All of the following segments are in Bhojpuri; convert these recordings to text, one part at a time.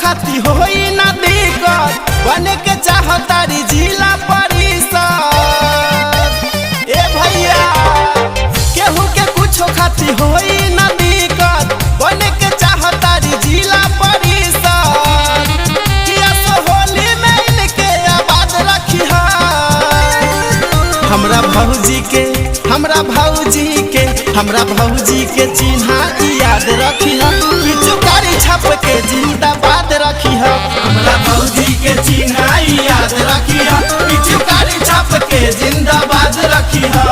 खाती होई ना दिक्कत बने के चाहतारी जिला परिषद। ए भैया केहू के कुछो खाती होई ना दिक्कत बने के चाहतारी जिला परिषद। किया सो होली में इनके आबाद रखी है हमरा भौजी के चिन्हा याद रखी है पिचुकारी छप के जिंदाबाद रखी है हमरा भौजी के चिन्हा याद रखी है पिचुकारी छप के जिंदाबाद रखी है।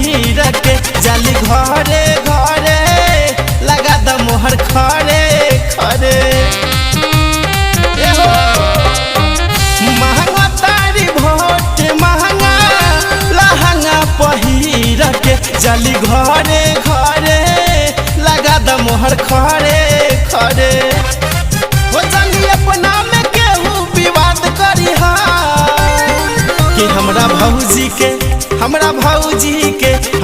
जाली घरे घरे लगा द मोहर खरे खरे महंगा तारी भोट महंगा लहंगा पहिर के जाली घरे घरे लगा द मोहर खरे खरे हो जानी अपना में केहू विवाद करी कि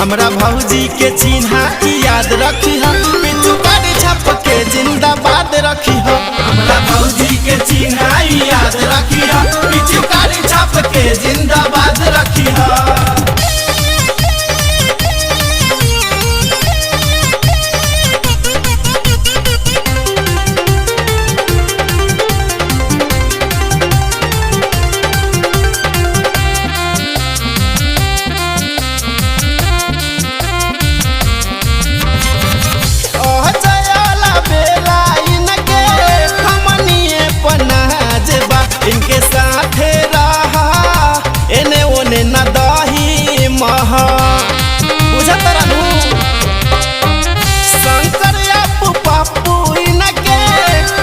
हमरा भौजी के चिन्हा याद रखी है पिचुकारी छप के जिंदाबाद रखी है हमरा भौजी के चिन्हा याद रखी है पिचुकारी छप के जिंदाबाद रखी है। इनके साथे रहा एने ओने न दही महा बुझत रहू शंकर अपू पप्पू इनके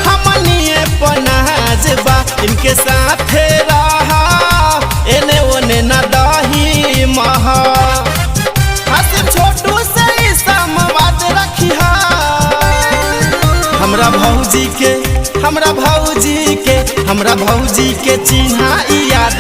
हमनिए पनाजबा इनके साथे रहा एने ओने न दही महा हस छोटू से समवाद रखी है हमरा भौजी के चिन्हा याद